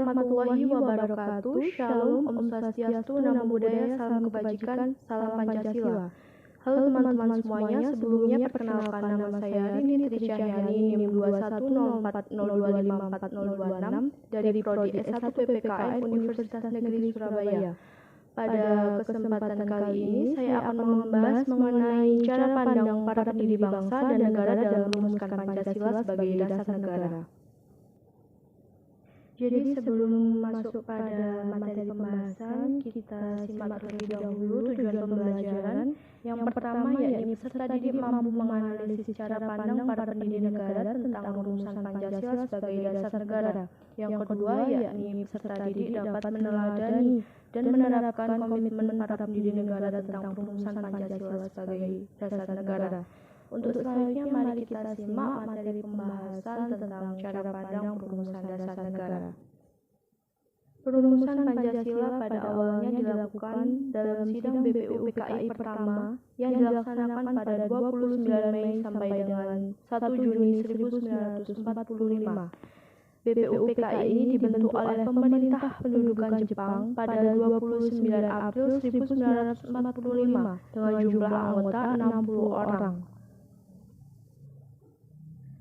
warahmatullahi wabarakatuh. Shalom, Om Swastiastu, Namo Buddhaya, Salam Kebajikan, Salam Pancasila. Halo teman-teman semuanya, sebelumnya perkenalkan nama saya Rini Tricahyani, NIM 2104025426 dari Prodi S1 PPKN Universitas Negeri Surabaya. Pada kesempatan kali ini, saya akan membahas mengenai cara pandang para pendiri bangsa dan negara dalam merumuskan Pancasila sebagai dasar negara. Jadi sebelum masuk pada materi pembahasan, kita simak terlebih dahulu tujuan pembelajaran. Yang pertama yakni peserta didik mampu menganalisis cara pandang para pendiri negara tentang rumusan Pancasila sebagai dasar negara. Yang kedua yakni peserta didik dapat meneladani dan menerapkan komitmen para pendiri negara tentang rumusan Pancasila sebagai dasar negara. Untuk selanjutnya mari kita simak materi pembahasan tentang cara pandang perumusan dasar negara. Perumusan Pancasila pada awalnya dilakukan dalam sidang BPUPKI pertama yang dilaksanakan pada 29 Mei sampai dengan 1 Juni 1945. BPUPKI ini dibentuk oleh pemerintah pendudukan Jepang pada 29 April 1945 dengan jumlah anggota 60 orang.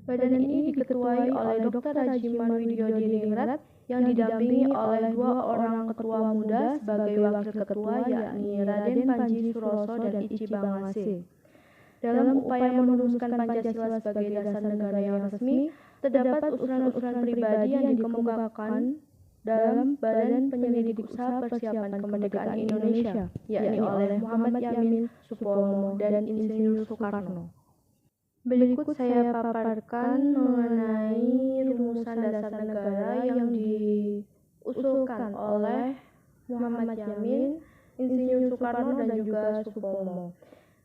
Badan ini diketuai oleh Dr. Haji Manwidyodiningrat yang didampingi oleh 2 orang ketua muda sebagai wakil ketua yakni Raden Panji Suroso dan Ichi Bangase. Dalam upaya merumuskan Pancasila sebagai dasar negara yang resmi, terdapat usulan-usulan pribadi yang dikemukakan dalam Badan Penyelidik Usaha Persiapan Kemerdekaan Indonesia, yakni oleh Muhammad Yamin Supomo dan Insinyur Soekarno. Berikut saya paparkan mengenai rumusan dasar negara yang diusulkan oleh Muhammad Yamin, Insinyur Soekarno dan juga Supomo.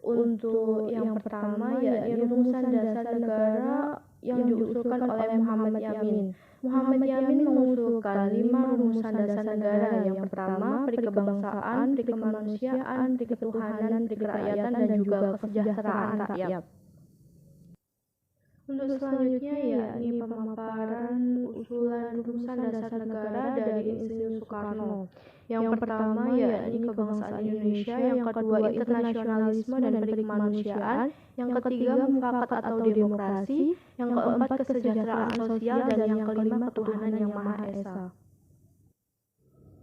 Untuk yang pertama yakni rumusan dasar negara yang diusulkan oleh Muhammad Yamin. Muhammad Yamin mengusulkan 5 rumusan dasar negara. Yang pertama, perikebangsaan, perikemanusiaan, periketuhanan, perikerakyatan dan juga kesejahteraan rakyat. Untuk selanjutnya yakni pemaparan usulan rumusan dasar negara dari Insinyur Soekarno. Yang pertama yakni kebangsaan Indonesia, yang kedua internasionalisme dan perikemanusiaan, yang ketiga mufakat atau demokrasi, yang keempat kesejahteraan sosial dan yang kelima ketuhanan yang Maha Esa.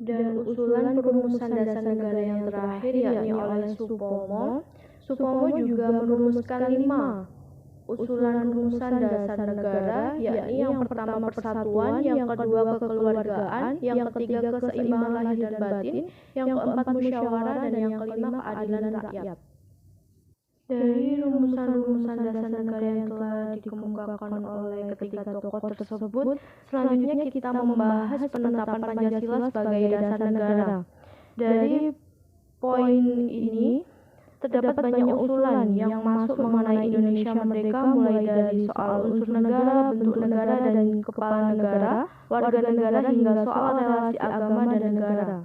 Dan usulan perumusan dasar negara yang terakhir yakni oleh Supomo. Supomo juga merumuskan 5 usulan rumusan dasar negara, yakni yang pertama persatuan, yang kedua kekeluargaan, yang ketiga keseimbangan lahir dan batin, yang keempat musyawarah dan yang kelima keadilan rakyat. Dari rumusan-rumusan dasar negara yang telah dikemukakan oleh ketiga tokoh tersebut, selanjutnya kita membahas penetapan Pancasila sebagai dasar negara. Dari poin ini terdapat banyak usulan yang masuk mengenai Indonesia merdeka, mulai dari soal unsur negara, bentuk negara dan kepala negara, warga negara hingga soal relasi agama dan negara.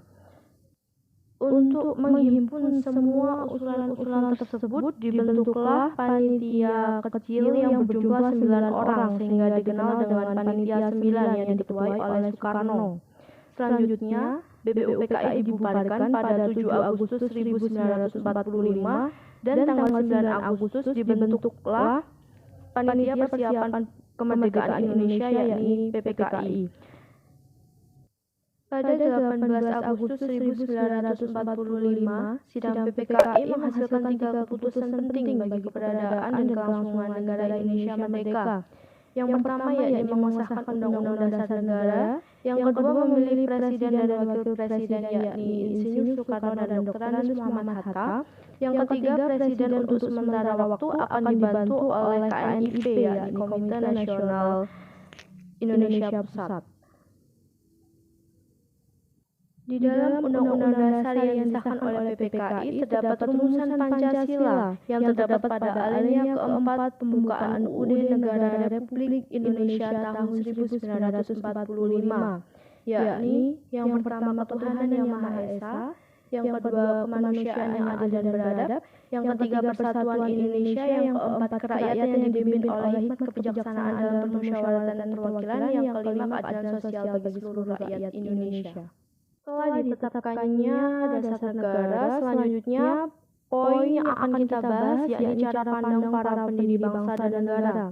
Untuk menghimpun semua usulan-usulan tersebut, dibentuklah panitia kecil yang berjumlah 9 orang sehingga dikenal dengan panitia 9 yang diketuai oleh Soekarno. Selanjutnya, BPUPKI dibubarkan pada 7 Agustus 1945 dan tanggal 9 Agustus dibentuklah Panitia Persiapan Kemerdekaan Indonesia yakni PPKI. Pada 18 Agustus 1945, sidang PPKI menghasilkan 3 keputusan penting bagi keberadaan dan kelangsungan negara Indonesia merdeka. Yang pertama yakni mengesahkan Undang-Undang Dasar Negara, yang kedua memilih presiden dan wakil presiden yakni Insinyur Soekarno dan Dr. Andes Muhammad Hatta, yang ketiga presiden untuk sementara waktu akan dibantu oleh KNIP yakni Komite Nasional Indonesia Pusat. Di dalam Undang-Undang Dasar yang disahkan oleh PPKI terdapat rumusan Pancasila yang terdapat pada alinea keempat pembukaan UUD Negara Republik Indonesia tahun 1945, yakni yang pertama ketuhanan yang Maha Esa, yang kedua kemanusiaan yang adil dan beradab, yang ketiga persatuan Indonesia, yang keempat kerakyatan yang dipimpin oleh hikmat kebijaksanaan dalam permusyawaratan dan perwakilan, yang kelima keadilan sosial bagi seluruh rakyat Indonesia. Setelah ditetapkannya dasar negara, selanjutnya poin yang akan kita bahas yakni cara pandang para pendiri bangsa dan negara.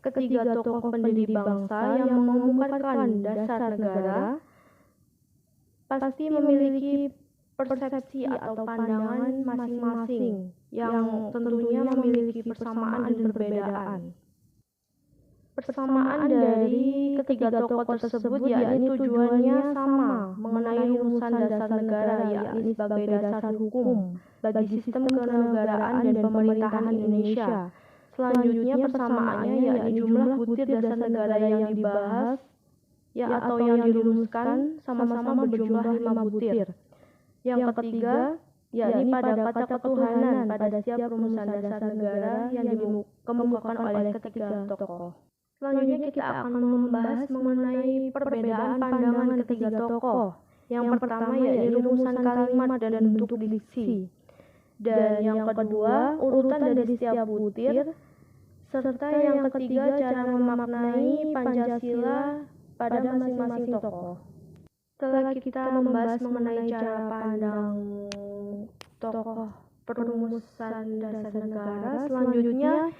Ketiga tokoh pendiri bangsa yang mengemukakan dasar negara pasti memiliki persepsi atau pandangan masing-masing yang tentunya memiliki persamaan dan perbedaan. Persamaan dari ketiga tokoh tersebut yakni tujuannya sama mengenai rumusan dasar negara yakni sebagai dasar hukum bagi sistem kenegaraan dan pemerintahan Indonesia. Selanjutnya persamaannya yakni jumlah butir dasar negara yang dibahas atau yang dirumuskan sama-sama berjumlah 5 butir. Yang ketiga yakni pada kata ketuhanan pada setiap rumusan dasar negara yang dikemukakan oleh ketiga tokoh. Selanjutnya kita akan membahas mengenai perbedaan pandangan ketiga tokoh. Yang pertama yaitu rumusan kalimat dan bentuk diksi. Dan yang kedua urutan dari setiap butir. Serta yang ketiga cara memaknai Pancasila pada masing-masing tokoh. Setelah kita membahas mengenai cara pandang tokoh perumusan dasar negara, selanjutnya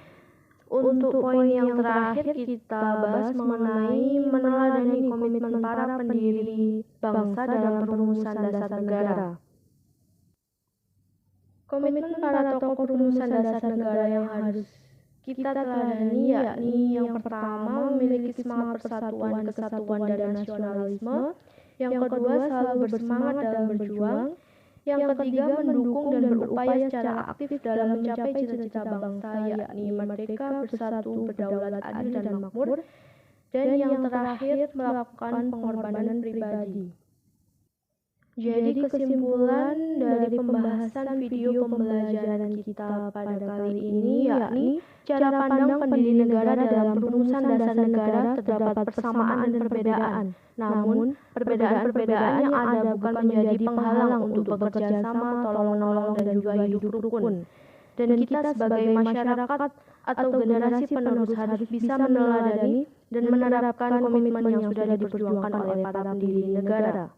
untuk poin yang terakhir kita bahas mengenai meneladani komitmen para pendiri bangsa dalam perumusan dasar negara. Komitmen para tokoh perumusan dasar negara yang harus kita teladani yakni yang pertama memiliki semangat persatuan, kesatuan dan nasionalisme, yang kedua selalu bersemangat dalam berjuang, yang ketiga mendukung dan berupaya secara aktif dalam mencapai cita-cita bangsa yakni merdeka, bersatu, berdaulat, adil dan makmur, dan yang terakhir melakukan pengorbanan pribadi. Jadi kesimpulan dari pembahasan video pembelajaran kita pada kali ini yakni cara pandang pendiri negara dalam perumusan dasar negara terdapat persamaan dan perbedaan. Namun, perbedaan-perbedaan yang ada bukan menjadi penghalang untuk bekerja sama, tolong-menolong dan juga hidup rukun. Dan kita sebagai masyarakat atau generasi penerus harus bisa meneladani dan menerapkan komitmen yang sudah diperjuangkan oleh para pendiri negara.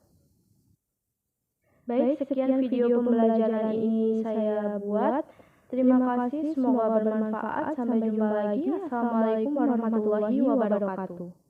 Baik, sekian video pembelajaran ini saya buat. Terima kasih, semoga bermanfaat. Sampai jumpa lagi. Assalamualaikum warahmatullahi wabarakatuh.